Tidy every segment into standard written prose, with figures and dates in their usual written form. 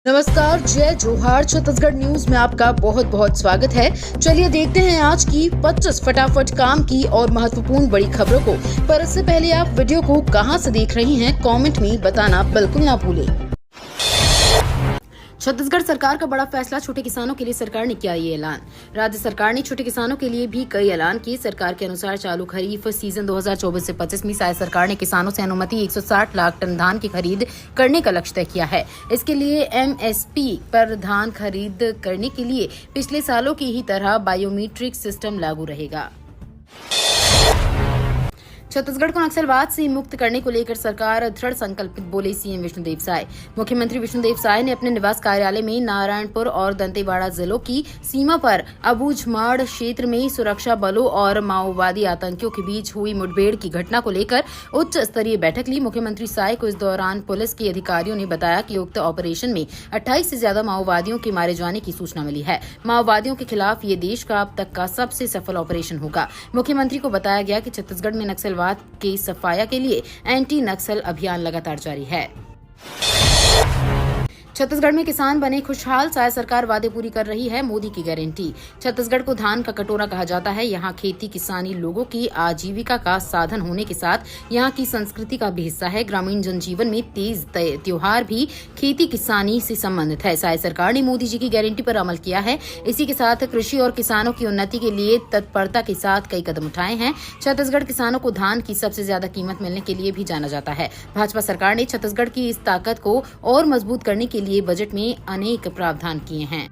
नमस्कार, जय जोहार। छत्तीसगढ़ न्यूज में आपका बहुत बहुत स्वागत है। चलिए देखते हैं आज की 25 फटाफट काम की और महत्वपूर्ण बड़ी खबरों को। पर इससे पहले आप वीडियो को कहां से देख रही हैं, कमेंट में बताना बिल्कुल ना भूलें। छत्तीसगढ़ सरकार का बड़ा फैसला, छोटे किसानों के लिए सरकार ने किया ये ऐलान। राज्य सरकार ने छोटे किसानों के लिए भी कई ऐलान किए। सरकार के अनुसार चालू खरीफ सीजन 2024 से 25 में राज्य सरकार ने किसानों से अनुमति 160 लाख टन धान की खरीद करने का लक्ष्य तय किया है। इसके लिए एमएसपी पर धान खरीद करने के लिए पिछले सालों की ही तरह बायोमीट्रिक सिस्टम लागू रहेगा। छत्तीसगढ़ को नक्सलवाद से मुक्त करने को लेकर सरकार दृढ़ संकल्पित, बोले सीएम विष्णुदेव साय। मुख्यमंत्री विष्णुदेव साय ने अपने निवास कार्यालय में नारायणपुर और दंतेवाड़ा जिलों की सीमा पर अबूझमाड़ क्षेत्र में सुरक्षा बलों और माओवादी आतंकियों के बीच हुई मुठभेड़ की घटना को लेकर उच्च स्तरीय बैठक ली। मुख्यमंत्री साय को इस दौरान पुलिस के अधिकारियों ने बताया कि उक्त ऑपरेशन में 28 से ज्यादा माओवादियों के मारे जाने की सूचना मिली है। माओवादियों के खिलाफ ये देश का अब तक का सबसे सफल ऑपरेशन होगा। मुख्यमंत्री को बताया गया कि छत्तीसगढ़ में नक्सलवाद के सफाया के लिए एंटी नक्सल अभियान लगातार जारी है। छत्तीसगढ़ में किसान बने खुशहाल, साय सरकार वादे पूरी कर रही है, मोदी की गारंटी। छत्तीसगढ़ को धान का कटोरा कहा जाता है। यहाँ खेती किसानी लोगों की आजीविका का साधन होने के साथ यहाँ की संस्कृति का भी हिस्सा है। ग्रामीण जनजीवन में तेज त्योहार भी खेती किसानी से संबंधित है। साय सरकार ने मोदी जी की गारंटी पर अमल किया है। इसी के साथ कृषि और किसानों की उन्नति के लिए तत्परता के साथ कई कदम उठाए हैं। छत्तीसगढ़ किसानों को धान की सबसे ज्यादा कीमत मिलने के लिए भी जाना जाता है। भाजपा सरकार ने छत्तीसगढ़ की इस ताकत को और मजबूत करने के लिए बजट में अनेक प्रावधान किए हैं।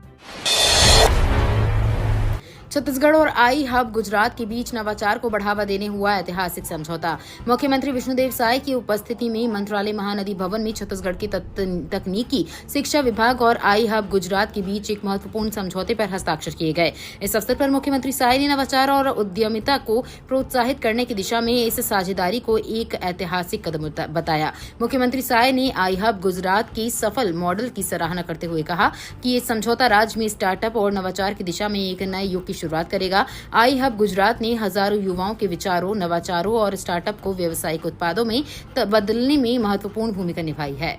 छत्तीसगढ़ और आई हब गुजरात के बीच नवाचार को बढ़ावा देने हुआ ऐतिहासिक समझौता। मुख्यमंत्री विष्णुदेव साय की उपस्थिति में मंत्रालय महानदी भवन में छत्तीसगढ़ के तकनीकी शिक्षा विभाग और आई हब गुजरात के बीच एक महत्वपूर्ण समझौते पर हस्ताक्षर किए गए। इस अवसर पर मुख्यमंत्री साय ने नवाचार और उद्यमिता को प्रोत्साहित करने की दिशा में इस साझेदारी को एक ऐतिहासिक कदम बताया। मुख्यमंत्री साय ने आई हब गुजरात के सफल मॉडल की सराहना करते हुए कहा कि ये समझौता राज्य में स्टार्टअप और नवाचार की दिशा में एक नए युग की शुरुआत करेगा। आई हब गुजरात ने हजारों युवाओं के विचारों, नवाचारों और स्टार्टअप को व्यावसायिक उत्पादों में बदलने में महत्वपूर्ण भूमिका निभाई है।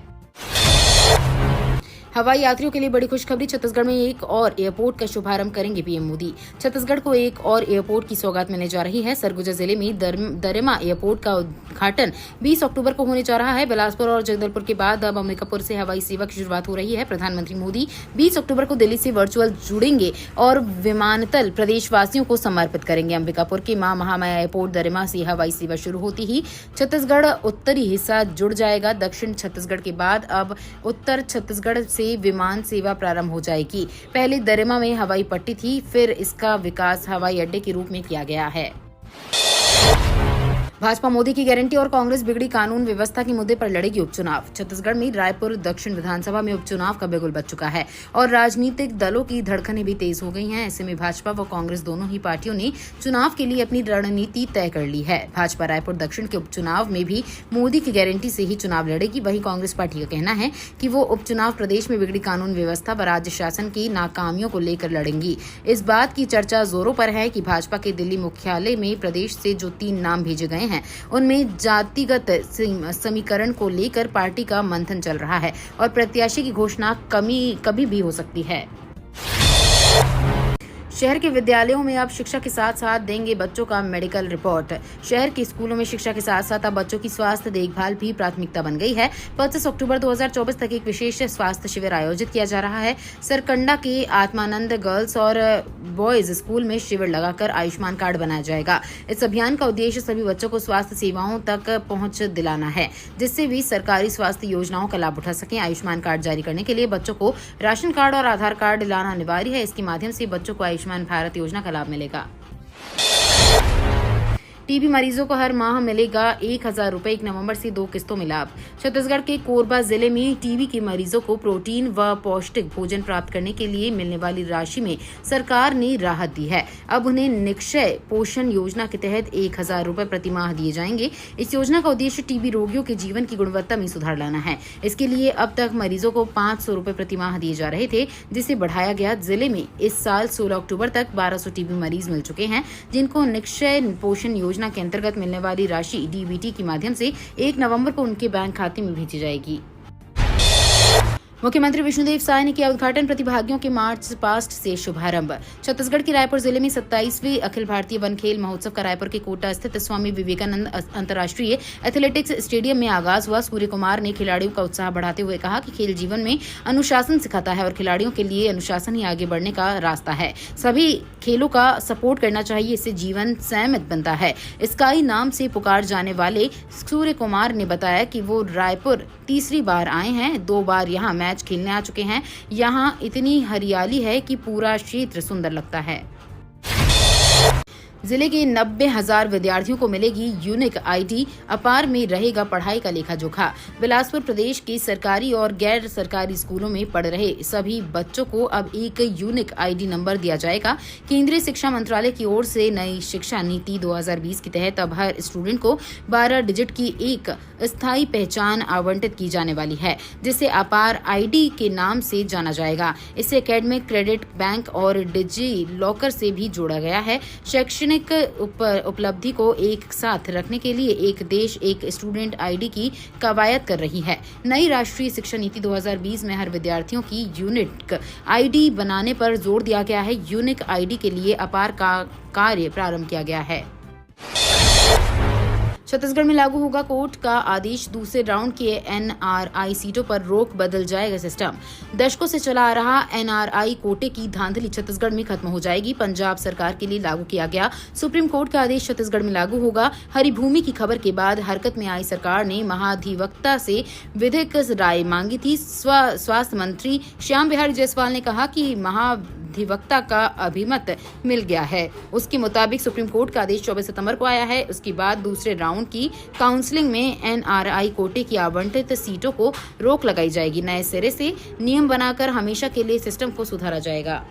हवाई यात्रियों के लिए बड़ी खुशखबरी, छत्तीसगढ़ में एक और एयरपोर्ट का शुभारंभ करेंगे पीएम मोदी। छत्तीसगढ़ को एक और एयरपोर्ट की सौगात मिलने जा रही है। सरगुजा जिले में दरेमा एयरपोर्ट का उद्घाटन 20 अक्टूबर को होने जा रहा है। बिलासपुर और जगदलपुर के बाद अब अंबिकापुर से हवाई सेवा की शुरुआत हो रही है। प्रधानमंत्री मोदी 20 अक्टूबर को दिल्ली से वर्चुअल जुड़ेंगे और विमानतल प्रदेशवासियों को समर्पित करेंगे। अंबिकापुर के मां महामाया एयरपोर्ट दरेमा से हवाई सेवा शुरू होती ही छत्तीसगढ़ उत्तरी हिस्सा जुड़ जाएगा। दक्षिण छत्तीसगढ़ के बाद अब उत्तर छत्तीसगढ़ से विमान सेवा प्रारंभ हो जाएगी। पहले दरेमा में हवाई पट्टी थी, फिर इसका विकास हवाई अड्डे के रूप में किया गया है। भाजपा मोदी की गारंटी और कांग्रेस बिगड़ी कानून व्यवस्था के मुद्दे पर लड़ेगी उपचुनाव। छत्तीसगढ़ में रायपुर दक्षिण विधानसभा में उपचुनाव का बिगुल बज चुका है और राजनीतिक दलों की धड़कनें भी तेज हो गई हैं। ऐसे में भाजपा व कांग्रेस दोनों ही पार्टियों ने चुनाव के लिए अपनी रणनीति तय कर ली है। भाजपा रायपुर दक्षिण के उपचुनाव में भी मोदी की गारंटी से ही चुनाव लड़ेगी। वहीं कांग्रेस पार्टी का कहना है कि वो उपचुनाव प्रदेश में बिगड़ी कानून व्यवस्था व राज्य शासन की नाकामियों को लेकर लड़ेंगी। इस बात की चर्चा जोरों पर है कि भाजपा के दिल्ली मुख्यालय में प्रदेश से जो 3 नाम भेजे गए हैं उनमें जातिगत समीकरण को लेकर पार्टी का मंथन चल रहा है और प्रत्याशी की घोषणा कभी भी हो सकती है। शहर के विद्यालयों में अब शिक्षा के साथ साथ देंगे बच्चों का मेडिकल रिपोर्ट। शहर के स्कूलों में शिक्षा के साथ साथ अब बच्चों की स्वास्थ्य देखभाल भी प्राथमिकता बन गई है। 25 अक्टूबर 2024 तक एक विशेष स्वास्थ्य शिविर आयोजित किया जा रहा है। सरकंडा के आत्मानंद गर्ल्स और बॉयज स्कूल में शिविर लगाकर आयुष्मान कार्ड बनाया जाएगा। इस अभियान का उद्देश्य सभी बच्चों को स्वास्थ्य सेवाओं तक पहुंच दिलाना है, जिससे भी सरकारी स्वास्थ्य योजनाओं का लाभ उठा सकें। आयुष्मान कार्ड जारी करने के लिए बच्चों को राशन कार्ड और आधार कार्ड लाना अनिवार्य है। इसके माध्यम से बच्चों को आयुष्मान भारत योजना का लाभ मिलेगा। टीबी मरीजों को हर माह मिलेगा 1,000 रुपए। 1 नवंबर से 2 किस्तों में लाभ। छत्तीसगढ़ के कोरबा जिले में टीबी के मरीजों को प्रोटीन व पौष्टिक भोजन प्राप्त करने के लिए मिलने वाली राशि में सरकार ने राहत दी है। अब उन्हें निक्षय पोषण योजना के तहत 1,000 रुपए प्रति माह दिए जाएंगे। इस योजना का उद्देश्य टीबी रोगियों के जीवन की गुणवत्ता में सुधार लाना है। इसके लिए अब तक मरीजों को 500 रुपए प्रति माह दिए जा रहे थे, जिसे बढ़ाया गया। जिले में इस साल 16 अक्टूबर तक 1200 टीबी मरीज मिल चुके हैं, जिनको निक्षय पोषण योजना के अंतर्गत मिलने वाली राशि डीबीटी के माध्यम से 1 नवंबर को उनके बैंक खाते में भेजी जाएगी। मुख्यमंत्री विष्णुदेव साय ने किया उद्घाटन। प्रतिभागियों के मार्च पास्ट से शुभारंभ। छत्तीसगढ़ के रायपुर जिले में 27वें अखिल भारतीय वन खेल महोत्सव का रायपुर के कोटा स्थित स्वामी विवेकानंद अंतर्राष्ट्रीय एथलेटिक्स स्टेडियम में आगाज हुआ। सूर्य कुमार ने खिलाड़ियों का उत्साह बढ़ाते हुए कहा कि खेल जीवन में अनुशासन सिखाता है और खिलाड़ियों के लिए अनुशासन ही आगे बढ़ने का रास्ता है। सभी खेलों का सपोर्ट करना चाहिए, इससे जीवन संयमित बनता है। स्काई नाम से पुकार जाने वाले सूर्य कुमार ने बताया कि वो रायपुर तीसरी बार आए हैं। 2 बार यहाँ मैच खेलने आ चुके हैं। यहाँ इतनी हरियाली है कि पूरा क्षेत्र सुंदर लगता है। जिले के 90,000 विद्यार्थियों को मिलेगी यूनिक आईडी। अपार में रहेगा पढ़ाई का लेखा जोखा। बिलासपुर प्रदेश के सरकारी और गैर सरकारी स्कूलों में पढ़ रहे सभी बच्चों को अब एक यूनिक आईडी नंबर दिया जाएगा। केंद्रीय शिक्षा मंत्रालय की ओर से नई शिक्षा नीति 2020 के तहत अब हर स्टूडेंट को 12 डिजिट की एक स्थायी पहचान आवंटित की जाने वाली है, जिसे अपार आईडी के नाम से जाना जाएगा। इसे एकेडमिक, क्रेडिट, बैंक और डिजी लॉकर से भी जोड़ा गया है। शैक्षणिक उपलब्धि को एक साथ रखने के लिए एक देश एक स्टूडेंट आईडी की कवायद कर रही है। नई राष्ट्रीय शिक्षा नीति 2020 में हर विद्यार्थियों की यूनिक आईडी बनाने पर जोर दिया गया है। यूनिक आईडी के लिए अपार का कार्य प्रारंभ किया गया है। छत्तीसगढ़ में लागू होगा कोर्ट का आदेश। दूसरे राउंड के एनआरआई सीटों पर रोक, बदल जाएगा सिस्टम। दशकों से चला आ रहा एनआरआई कोटे की धांधली छत्तीसगढ़ में खत्म हो जाएगी। पंजाब सरकार के लिए लागू किया गया सुप्रीम कोर्ट का आदेश छत्तीसगढ़ में लागू होगा। हरी भूमि की खबर के बाद हरकत में आई सरकार ने महाधिवक्ता से विधिक राय मांगी थी। स्वास्थ्य मंत्री श्याम बिहारी जायसवाल ने कहा कि अधिवक्ता का अभिमत मिल गया है। उसके मुताबिक सुप्रीम कोर्ट का आदेश 24 सितंबर को आया है। उसके बाद दूसरे राउंड की काउंसलिंग में एनआरआई कोटे की आवंटित सीटों को रोक लगाई जाएगी। नए सिरे से नियम बनाकर हमेशा के लिए सिस्टम को सुधारा जाएगा।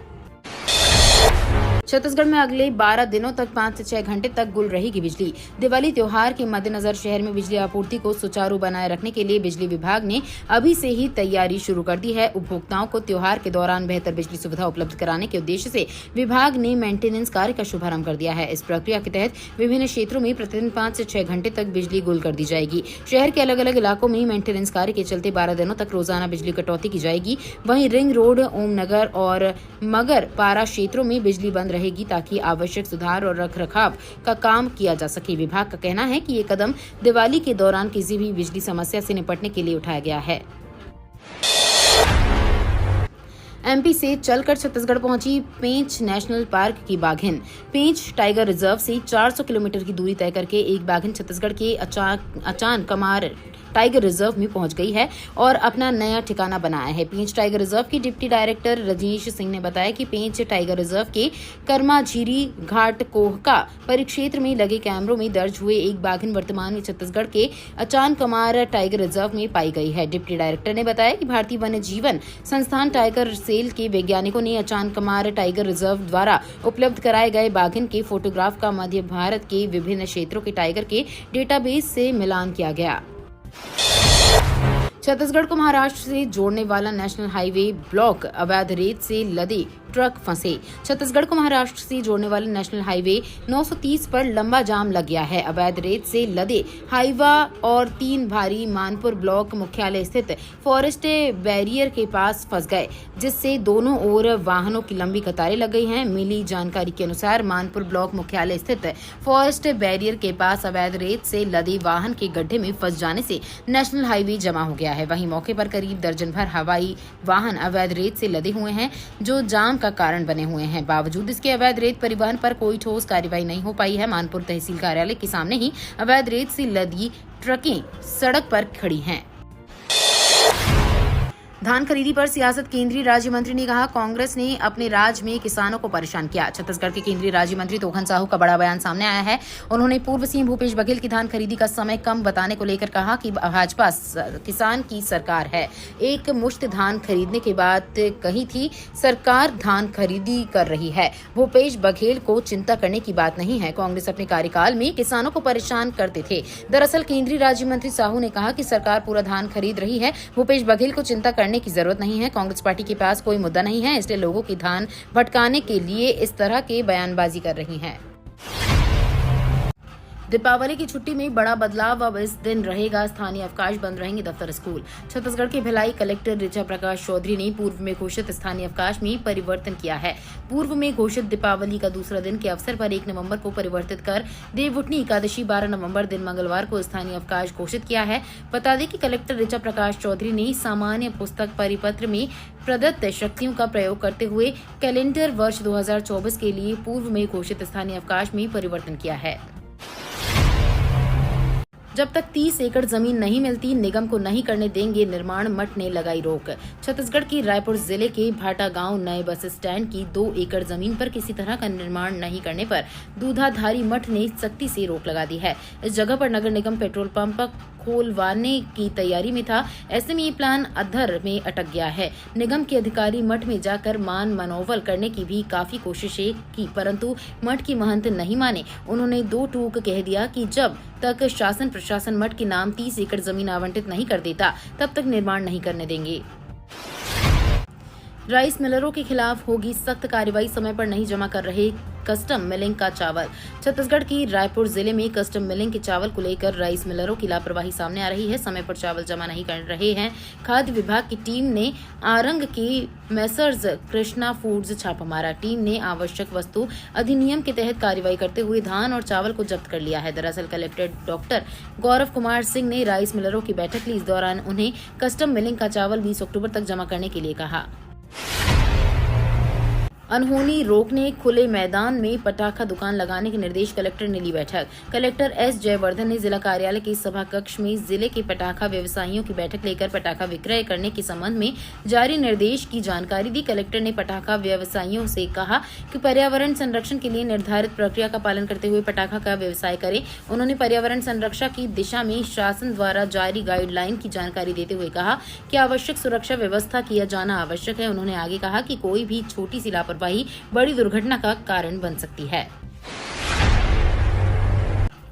छत्तीसगढ़ में अगले 12 दिनों तक 5 से 6 घंटे तक गुल रहेगी बिजली। दिवाली त्योहार के मद्देनजर शहर में बिजली आपूर्ति को सुचारू बनाए रखने के लिए बिजली विभाग ने अभी से ही तैयारी शुरू कर दी है। उपभोक्ताओं को त्योहार के दौरान बेहतर बिजली सुविधा उपलब्ध कराने के उद्देश्य से विभाग ने मेंटेनेंस कार्य का शुभारंभ कर दिया है। इस प्रक्रिया के तहत विभिन्न क्षेत्रों में प्रतिदिन 5 से 6 घंटे तक बिजली गुल कर दी जाएगी। शहर के अलग अलग इलाकों में मेंटेनेंस कार्य के चलते 12 दिनों तक रोजाना बिजली कटौती की जाएगी। वहीं रिंग रोड, ओमनगर और मगर पारा क्षेत्रों में बिजली बंद रहेगी ताकि आवश्यक सुधार और रखरखाव का काम किया जा सके। विभाग का कहना है कि ये कदम दिवाली के दौरान किसी भी बिजली समस्या से निपटने के लिए उठाया गया है। एमपी से चलकर छत्तीसगढ़ पहुंची पेंच नेशनल पार्क की बाघिन। पेंच टाइगर रिजर्व से 400 किलोमीटर की दूरी तय करके एक बाघिन छत्तीसगढ़ के अचान कमार टाइगर रिजर्व में पहुंच गई है और अपना नया ठिकाना बनाया है। पेंच टाइगर रिजर्व के डिप्टी डायरेक्टर रजनीश सिंह ने बताया कि पेंच टाइगर रिजर्व के कर्माझीरी घाट कोहका परिक्षेत्र में लगे कैमरों में दर्ज हुए एक बाघिन वर्तमान में छत्तीसगढ़ के अचान कमार टाइगर रिजर्व में पाई गई है। डिप्टी डायरेक्टर ने बताया कि भारतीय वन्य जीवन संस्थान टाइगर सेल के वैज्ञानिकों ने अचान कमार टाइगर रिजर्व द्वारा उपलब्ध कराए गए बाघिन के फोटोग्राफ का मध्य भारत के विभिन्न क्षेत्रों के टाइगर के डेटाबेस से मिलान किया गया। छत्तीसगढ़ को महाराष्ट्र से जोड़ने वाला नेशनल हाईवे ब्लॉक अवैध रेत से लदे ट्रक फंसे। छत्तीसगढ़ को महाराष्ट्र से जोड़ने वाले नेशनल हाईवे 930 पर लंबा जाम लग गया है। अवैध रेत से लदे हाईवा और 3 भारी मानपुर ब्लॉक मुख्यालय स्थित फॉरेस्ट बैरियर के पास फंस गए, जिससे दोनों ओर वाहनों की लंबी कतारें लग गई हैं। मिली जानकारी के अनुसार मानपुर ब्लॉक मुख्यालय स्थित फॉरेस्ट बैरियर के पास अवैध रेत से लदे वाहन के गड्ढे में फंस जाने से नेशनल हाईवे जमा हो गया है। वहीं मौके पर करीब दर्जन भर हवाई वाहन अवैध रेत से लदे हुए हैं, जो जाम का कारण बने हुए हैं। बावजूद इसके अवैध रेत परिवहन पर कोई ठोस कार्रवाई नहीं हो पाई है। मानपुर तहसील कार्यालय के सामने ही अवैध रेत से लदी ट्रकें सड़क पर खड़ी हैं। धान खरीदी पर सियासत। केंद्रीय राज्य मंत्री ने कहा, कांग्रेस ने अपने राज्य में किसानों को परेशान किया। छत्तीसगढ़ के केंद्रीय राज्य मंत्री तोखन साहू का बड़ा बयान सामने आया है। उन्होंने पूर्व सीएम भूपेश बघेल की धान खरीदी का समय कम बताने को लेकर कहा कि भाजपा किसान की सरकार है। एक मुश्त धान खरीदने के बाद कही थी सरकार धान खरीदी कर रही है। भूपेश बघेल को चिंता करने की बात नहीं है। कांग्रेस अपने कार्यकाल में किसानों को परेशान करते थे। दरअसल केंद्रीय राज्य मंत्री साहू ने कहा कि सरकार पूरा धान खरीद रही है। भूपेश बघेल को चिंता करने की जरूरत नहीं है। कांग्रेस पार्टी के पास कोई मुद्दा नहीं है, इसलिए लोगों की ध्यान भटकाने के लिए इस तरह के बयानबाजी कर रही है। दीपावली की छुट्टी में बड़ा बदलाव, अब इस दिन रहेगा स्थानीय अवकाश, बंद रहेंगे दफ्तर स्कूल। छत्तीसगढ़ के भिलाई कलेक्टर ऋचा प्रकाश चौधरी ने पूर्व में घोषित स्थानीय अवकाश में परिवर्तन किया है। पूर्व में घोषित दीपावली का दूसरा दिन के अवसर पर 1 नवंबर को परिवर्तित कर देवउठनी एकादशी 12 नवंबर दिन मंगलवार को स्थानीय अवकाश घोषित किया है। बता दें कि कलेक्टर ऋचा प्रकाश चौधरी ने सामान्य पुस्तक परिपत्र में प्रदत्त शक्तियों का प्रयोग करते हुए कैलेंडर वर्ष 2024 के लिए पूर्व में घोषित स्थानीय अवकाश में परिवर्तन किया है। जब तक 30 एकड़ जमीन नहीं मिलती, निगम को नहीं करने देंगे निर्माण, मठ ने लगाई रोक। छत्तीसगढ़ की रायपुर जिले के भाटा गांव नए बस स्टैंड की 2 एकड़ जमीन पर किसी तरह का निर्माण नहीं करने पर दूधाधारी मठ ने सख्ती से रोक लगा दी है। इस जगह पर नगर निगम पेट्रोल पंप खोलवाने की तैयारी में था। ऐसे में ये प्लान अधर में अटक गया है। निगम के अधिकारी मठ में जाकर मान मनोवल करने की भी काफी कोशिशें की, परंतु मठ की महंत नहीं माने। उन्होंने 2 टूक कह दिया कि जब तक शासन प्रशासन मठ के नाम 30 एकड़ जमीन आवंटित नहीं कर देता, तब तक निर्माण नहीं करने देंगे। राइस मिलरों के खिलाफ होगी सख्त कार्रवाई, समय पर नहीं जमा कर रहे कस्टम मिलिंग का चावल। छत्तीसगढ़ की रायपुर जिले में कस्टम मिलिंग के चावल को लेकर राइस मिलरों की लापरवाही सामने आ रही है। समय पर चावल जमा नहीं कर रहे हैं। खाद्य विभाग की टीम ने आरंग के मैसर्स कृष्णा फूड्स छापा मारा। टीम ने आवश्यक वस्तु अधिनियम के तहत कार्रवाई करते हुए धान और चावल को जब्त कर लिया है। दरअसल कलेक्टर डॉक्टर गौरव कुमार सिंह ने राइस मिलरों की बैठक ली। इस दौरान उन्हें कस्टम मिलिंग का चावल 20 अक्टूबर तक जमा करने के लिए कहा। अनहोनी रोकने, खुले मैदान में पटाखा दुकान लगाने के निर्देश, कलेक्टर ने ली बैठक। कलेक्टर एस जयवर्धन ने जिला कार्यालय के सभा कक्ष में जिले के पटाखा व्यवसायियों की बैठक लेकर पटाखा विक्रय करने के संबंध में जारी निर्देश की जानकारी दी। कलेक्टर ने पटाखा व्यवसायियों से कहा कि पर्यावरण संरक्षण के लिए निर्धारित प्रक्रिया का पालन करते हुए पटाखा का व्यवसाय करें। उन्होंने पर्यावरण संरक्षण की दिशा में शासन द्वारा जारी गाइडलाइन की जानकारी देते हुए कहा कि आवश्यक सुरक्षा व्यवस्था किया जाना आवश्यक है। उन्होंने आगे कहा कि कोई भी छोटी सी लापरवाही बड़ी दुर्घटना का कारण बन सकती है।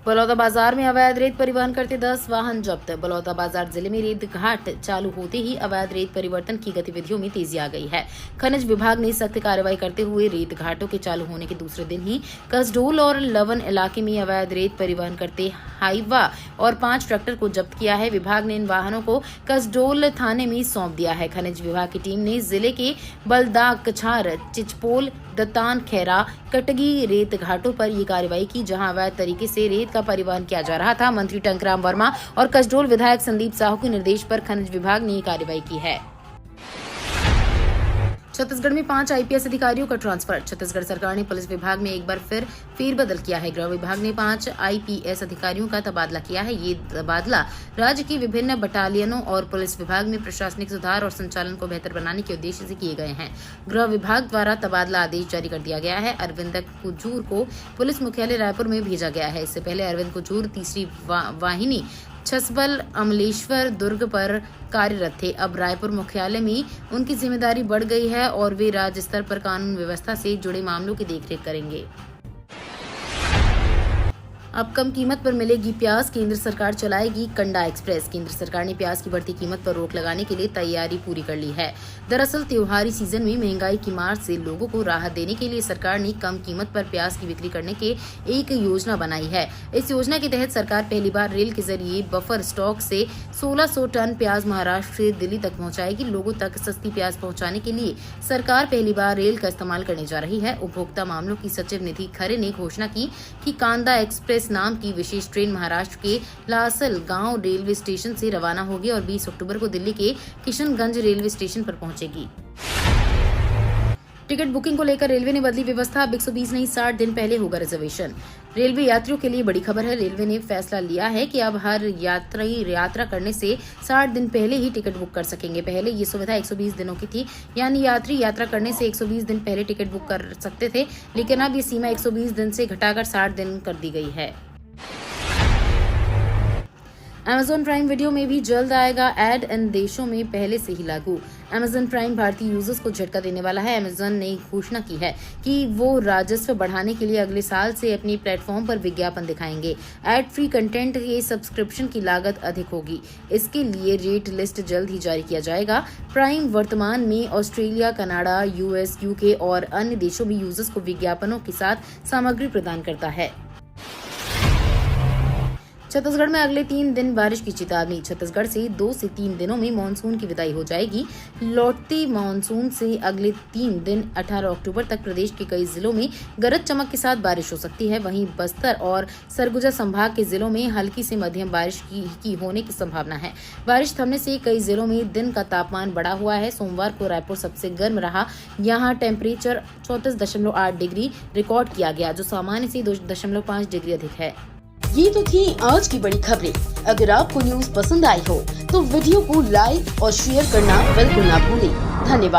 बलौदा बाजार में अवैध रेत परिवहन करते 10 वाहन जब्त। बलौदा बाजार जिले में रेत घाट चालू होते ही अवैध रेत परिवर्तन की गतिविधियों में तेजी आ गई है। खनिज विभाग ने सख्त कार्रवाई करते हुए रेत घाटों के चालू होने के दूसरे दिन ही कसडोल और लवन इलाके में अवैध रेत परिवहन करते हाईवा और 5 ट्रैक्टर को जब्त किया है। विभाग ने इन वाहनों को कसडोल थाने में सौंप दिया है। खनिज विभाग की टीम ने जिले के बलदाग, कछार, चिचपोल, दत्तान, खैरा, कटगी रेत घाटों पर ये कार्रवाई की, जहां अवैध तरीके से रेत का परिवहन किया जा रहा था। मंत्री टंकराम वर्मा और कसडोल विधायक संदीप साहू के निर्देश पर खनिज विभाग ने ये कार्रवाई की है। छत्तीसगढ़ में 5 आईपीएस अधिकारियों का ट्रांसफर। छत्तीसगढ़ सरकार ने पुलिस विभाग में एक बार फिर फेरबदल किया है। गृह विभाग ने 5 आईपीएस अधिकारियों का तबादला किया है। ये तबादला राज्य की विभिन्न बटालियनों और पुलिस विभाग में प्रशासनिक सुधार और संचालन को बेहतर बनाने के उद्देश्य से किए गए हैं। गृह विभाग द्वारा तबादला आदेश जारी कर दिया गया है। अरविंद कुजूर को पुलिस मुख्यालय रायपुर में भेजा गया है। इससे पहले अरविंद कुजूर तीसरी वाहिनी छसबल अमलेश्वर दुर्ग पर कार्यरत थे। अब रायपुर मुख्यालय में उनकी जिम्मेदारी बढ़ गई है और वे राज्य स्तर पर कानून व्यवस्था से जुड़े मामलों की देखरेख करेंगे। अब कम कीमत पर मिलेगी प्याज, केंद्र सरकार चलाएगी कंडा एक्सप्रेस। केंद्र सरकार ने प्याज की बढ़ती कीमत पर रोक लगाने के लिए तैयारी पूरी कर ली है। दरअसल त्योहारी सीजन में महंगाई की मार से लोगों को राहत देने के लिए सरकार ने कम कीमत पर प्याज की बिक्री करने के एक योजना बनाई है। इस योजना के तहत सरकार पहली बार रेल के जरिए बफर स्टॉक से 1600 टन प्याज महाराष्ट्र से दिल्ली तक पहुंचाएगी। लोगों तक सस्ती प्याज पहुंचाने के लिए सरकार पहली बार रेल का इस्तेमाल करने जा रही है। उपभोक्ता मामलों की सचिव निधि खरे ने घोषणा की कि कांदा एक्सप्रेस नाम की विशेष ट्रेन महाराष्ट्र के लासल गांव रेलवे स्टेशन से रवाना होगी और 20 अक्टूबर को दिल्ली के किशनगंज रेलवे स्टेशन पर पहुंचेगी। टिकट बुकिंग को लेकर रेलवे ने बदली व्यवस्था। अब 120 नहीं 60 दिन पहले होगा रिजर्वेशन। रेलवे यात्रियों के लिए बड़ी खबर है। रेलवे ने फैसला लिया है कि अब हर यात्री यात्रा करने से 60 दिन पहले ही टिकट बुक कर सकेंगे। पहले ये सुविधा 120 दिनों की थी, यानी यात्री यात्रा करने से 120 दिन पहले टिकट बुक कर सकते थे, लेकिन अब ये सीमा 120 दिन से घटाकर 60 दिन कर दी गई है। Amazon प्राइम वीडियो में भी जल्द आएगा ऐड, इन देशों में पहले से ही लागू। Amazon प्राइम भारतीय यूजर्स को झटका देने वाला है। Amazon ने घोषणा की है कि वो राजस्व बढ़ाने के लिए अगले साल से अपनी प्लेटफॉर्म पर विज्ञापन दिखाएंगे। एड फ्री कंटेंट के सब्सक्रिप्शन की लागत अधिक होगी। इसके लिए रेट लिस्ट जल्द ही जारी किया जाएगा। प्राइम वर्तमान में ऑस्ट्रेलिया, कनाडा, यूएस, यूके और अन्य देशों में यूजर्स को विज्ञापनों के साथ सामग्री प्रदान करता है। छत्तीसगढ़ में अगले 3 दिन बारिश की चेतावनी। छत्तीसगढ़ से 2 से 3 दिनों में मानसून की विदाई हो जाएगी। लौटती मानसून से अगले 3 दिन 18 अक्टूबर तक प्रदेश के कई जिलों में गरज चमक के साथ बारिश हो सकती है। वहीं बस्तर और सरगुजा संभाग के जिलों में हल्की से मध्यम बारिश की होने की संभावना है। बारिश थमने से कई जिलों में दिन का तापमान बढ़ा हुआ है। सोमवार को रायपुर सबसे गर्म रहा। यहाँ टेम्परेचर 34.8 डिग्री रिकॉर्ड किया गया, जो सामान्य से 2.5 डिग्री अधिक है। ये तो थी आज की बड़ी खबरें। अगर आपको न्यूज पसंद आई हो तो वीडियो को लाइक और शेयर करना बिल्कुल ना भूलें। धन्यवाद।